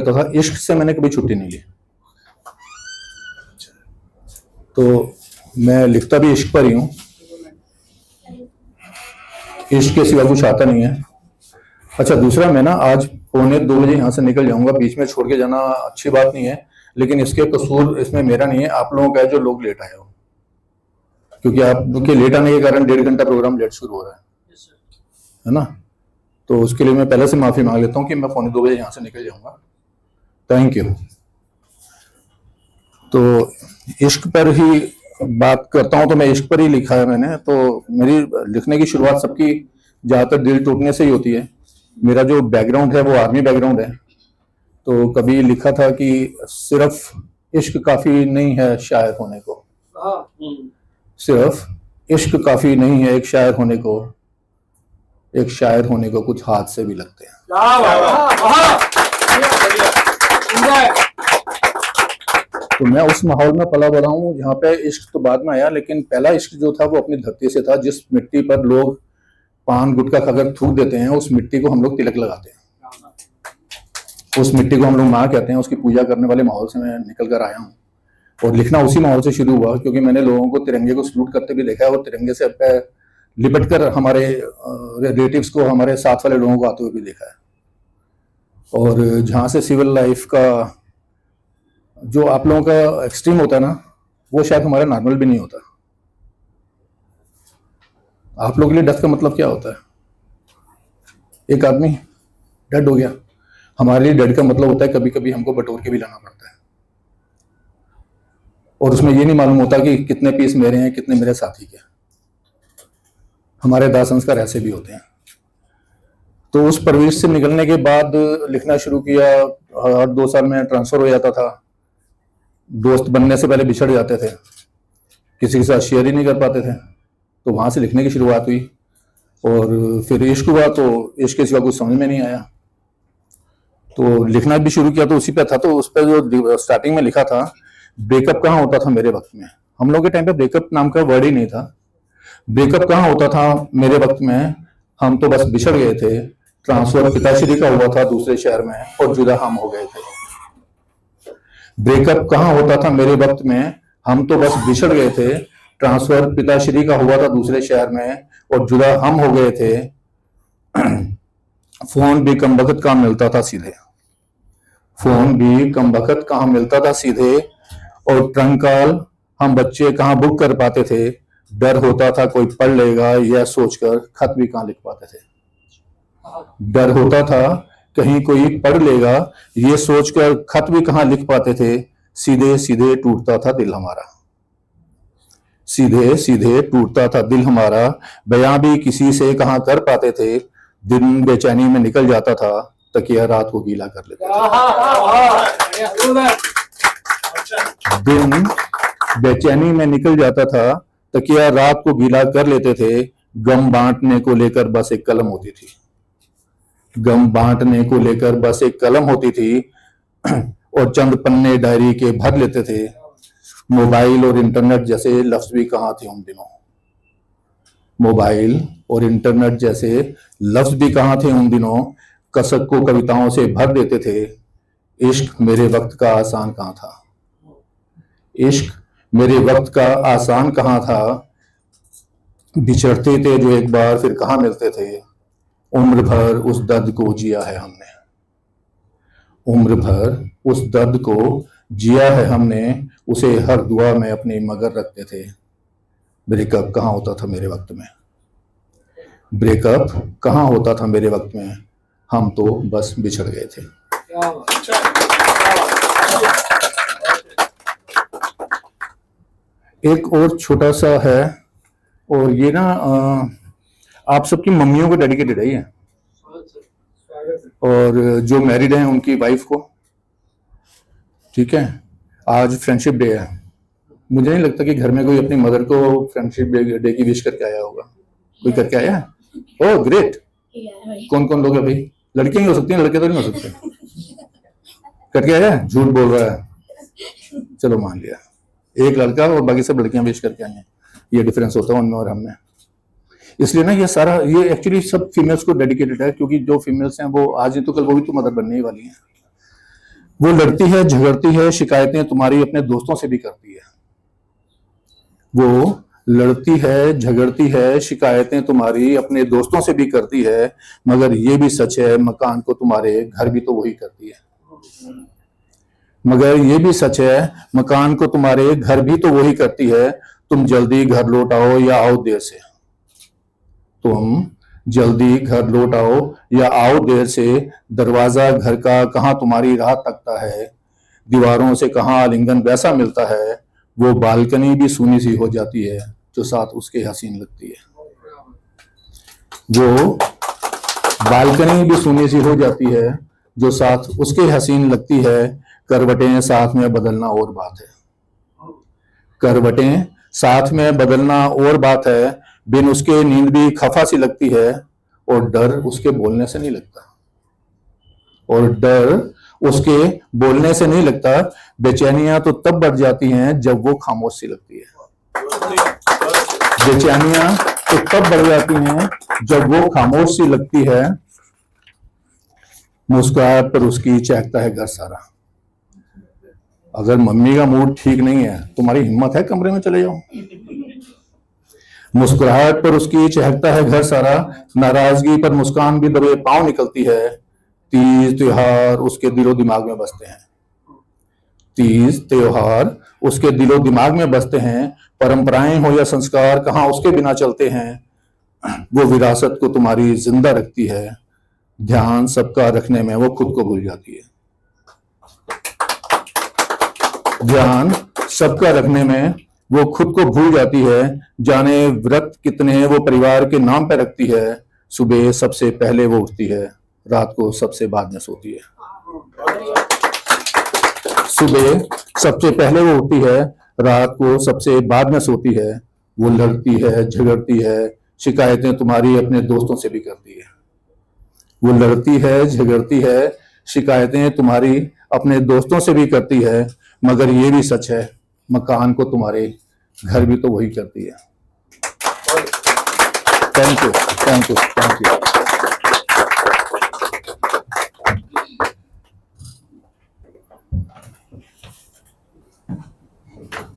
करता था, इश्क से मैंने कभी छुट्टी नहीं ली। तो मैं लिखता भी इश्क पर ही हूँ, इश्क के सिवा कुछ आता नहीं है। अच्छा, दूसरा, मैं ना आज 2:45 यहाँ से निकल जाऊंगा, बीच में छोड़ के जाना अच्छी बात नहीं है, लेकिन इसके कसूर इसमें मेरा नहीं है, आप लोगों का है जो लोग लेट आए हो, क्योंकि आपके लेट आने के कारण 1.5 घंटा प्रोग्राम लेट शुरू हो रहा है ना। तो उसके लिए मैं पहले से माफी मांग लेता हूँ कि मैं 2:45 यहाँ से निकल जाऊंगा। Thank you. तो इश्क पर ही बात करता हूँ, तो मैं इश्क पर ही लिखा है मैंने। तो मेरी लिखने की शुरुआत सबकी ज्यादातर दिल टूटने से ही होती है। मेरा जो बैकग्राउंड है वो आर्मी बैकग्राउंड है। तो कभी लिखा था कि सिर्फ इश्क काफी नहीं है शायर होने को, सिर्फ इश्क काफी नहीं है एक शायर होने को, एक शायर होने को कुछ हादसे भी लगते हैं। तो मैं उस माहौल में पला बड़ा हूँ जहाँ पे इश्क तो बाद में आया, लेकिन पहला इश्क जो था वो अपनी धरती से था। जिस मिट्टी पर लोग पान गुटखा खाकर थूक देते हैं, उस मिट्टी को हम लोग तिलक लगाते हैं, उस मिट्टी को हम लोग माँ कहते हैं। उसकी पूजा करने वाले माहौल से मैं निकल कर आया हूँ, और लिखना उसी माहौल से शुरू हुआ, क्योंकि मैंने लोगों को तिरंगे को सलूट करते भी देखा है, और तिरंगे से लिपट कर हमारे रिलेटिव्स को, हमारे साथ वाले लोगों को आते हुए भी देखा है। और जहाँ से सिविल लाइफ का जो आप लोगों का एक्सट्रीम होता है ना, वो शायद हमारा नॉर्मल भी नहीं होता। आप लोगों के लिए डेथ का मतलब क्या होता है? एक आदमी डेड हो गया, हमारे लिए डेड का मतलब होता है कभी कभी हमको बटोर के भी लाना पड़ता है, और उसमें ये नहीं मालूम होता कि कितने पीस मेरे हैं, कितने मेरे साथी के। हमारे दाह संस्कार ऐसे भी होते हैं। तो उस परवरिश से निकलने के बाद लिखना शुरू किया। हर 2 साल में ट्रांसफर हो जाता था, दोस्त बनने से पहले बिछड़ जाते थे, किसी के साथ शेयर ही नहीं कर पाते थे। तो वहां से लिखने की शुरुआत हुई, और फिर इश्क हुआ, तो इश्क के सिवा कुछ समझ में नहीं आया, तो लिखना भी शुरू किया। तो उसी पे था। तो उस पर जो स्टार्टिंग में लिखा था, ब्रेकअप कहाँ होता था मेरे वक्त में। हम लोग के टाइम पे ब्रेकअप नाम का वर्ड ही नहीं था। ब्रेकअप कहाँ होता था मेरे वक्त में, हम तो बस बिछड़ गए थे। ट्रांसफर पिताश्री का हुआ था दूसरे शहर में, और जुदा हम हो गए थे। ब्रेकअप कहाँ होता था मेरे वक्त में, हम तो बस बिछड़ गए थे। ट्रांसफर पिताश्री का हुआ था दूसरे शहर में, और जुदा हम हो गए थे। फोन भी कम वक्त कहाँ मिलता था सीधे, फोन भी कम वक्त कहाँ मिलता था सीधे, और ट्रंक कॉल हम बच्चे कहाँ बुक कर पाते थे। डर होता था कोई पढ़ लेगा, यह सोचकर खत भी कहाँ लिख पाते थे। डर होता था कहीं कोई पढ़ लेगा, ये सोचकर खत भी कहाँ लिख पाते थे। सीधे सीधे टूटता था दिल हमारा, सीधे सीधे टूटता था दिल हमारा। बयां भी किसी से कहाँ कर पाते थे। दिन बेचैनी में निकल जाता था, तकिया रात को गीला कर लेते थे। दिन बेचैनी में निकल जाता था, तकिया रात को गीला कर लेते थे। गम बांटने को लेकर बस एक कलम होती थी, गम बांटने को लेकर बस एक कलम होती थी, और चंद पन्ने डायरी के भर लेते थे। मोबाइल और इंटरनेट जैसे लफ्ज भी कहाँ थे उन दिनों, मोबाइल और इंटरनेट जैसे लफ्ज भी कहाँ थे उन दिनों। कसक को कविताओं से भर देते थे। इश्क मेरे वक्त का आसान कहाँ था, इश्क मेरे वक्त का आसान कहाँ था। बिछड़ते थे जो एक बार फिर कहाँ मिलते थे। उम्र भर उस दर्द को जिया है हमने, उम्र भर उस दर्द को जिया है हमने। उसे हर दुआ में अपनी मगर रखते थे। ब्रेकअप कहाँ होता था मेरे वक्त में, ब्रेकअप कहाँ होता था मेरे वक्त में, हम तो बस बिछड़ गए थे। एक और छोटा सा है, और ये ना आप सबकी मम्मियों को डेडिकेटेड है ये, और जो मैरिड हैं उनकी वाइफ को। ठीक है, आज फ्रेंडशिप डे है। मुझे नहीं लगता कि घर में कोई अपनी मदर को फ्रेंडशिप डे की विश करके आया होगा। कोई करके आया है? Oh great. कौन कौन लोग है भाई? लड़कियां ही हो सकती हैं, लड़के तो नहीं हो सकते। करके आया है? झूठ बोल रहा है। चलो मान लिया, एक लड़का और बाकी सब लड़कियां विश करके आई हैं। ये डिफरेंस होता है उनमें और हम में। इसलिए ना ये सारा, ये एक्चुअली सब फीमेल्स को डेडिकेटेड है, क्योंकि जो फीमेल्स हैं वो आज ही तो कल वो भी तो मदर बनने ही वाली हैं। वो लड़ती है, झगड़ती है, शिकायतें तुम्हारी अपने दोस्तों से भी करती है। वो लड़ती है, झगड़ती है, शिकायतें तुम्हारी अपने दोस्तों से भी करती है, मगर ये भी सच है मकान को तुम्हारे घर भी तो वही करती है। मगर ये भी सच है मकान को तुम्हारे घर भी तो वही करती है। तुम जल्दी घर लौट आओ या आओ देर से। तुम जल्दी घर लौट आओ या आओ देर से। दरवाजा घर का कहाँ तुम्हारी राह तकता है, दीवारों से कहाँ आलिंगन वैसा मिलता है। वो बालकनी भी सूनी सी हो जाती है जो साथ उसके हसीन लगती है। वो बालकनी भी सूनी सी हो जाती है जो साथ उसके हसीन लगती है। करवटें साथ में बदलना और बात है। करवटें साथ में बदलना और बात है। बिन उसके नींद भी खफा सी लगती है, और डर उसके बोलने से नहीं लगता। और डर उसके बोलने से नहीं लगता। बेचैनियां तो तब बढ़ जाती हैं जब वो खामोश सी लगती है। बेचैनियां तो तब बढ़ जाती हैं जब वो खामोश सी लगती है। मुस्कुराहट पर उसकी चहकता है घर सारा। अगर मम्मी का मूड ठीक नहीं है, तुम्हारी हिम्मत है कमरे में चले जाओ। मुस्कुराहट पर उसकी चहकता है घर सारा। नाराजगी पर मुस्कान भी दबे पांव निकलती है। तीज त्योहार उसके दिलो दिमाग में बसते हैं। तीज त्योहार उसके दिलो दिमाग में बसते हैं। परंपराएं हो या संस्कार कहाँ उसके बिना चलते हैं। वो विरासत को तुम्हारी जिंदा रखती है। ध्यान सबका रखने में वो खुद को भूल जाती है। ध्यान सबका रखने में वो खुद को भूल जाती है। जाने व्रत कितने वो परिवार के नाम पे रखती है। सुबह सबसे पहले वो उठती है, रात को सबसे बाद में सोती है। सुबह सबसे पहले वो उठती है, रात को सबसे बाद में सोती है। वो लड़ती है, झगड़ती है, शिकायतें तुम्हारी अपने दोस्तों से भी करती है। वो लड़ती है, झगड़ती है, शिकायतें तुम्हारी अपने दोस्तों से भी करती है, मगर ये भी सच है मकान को तुम्हारे घर भी तो वही करती है। Thank you, thank you, thank you.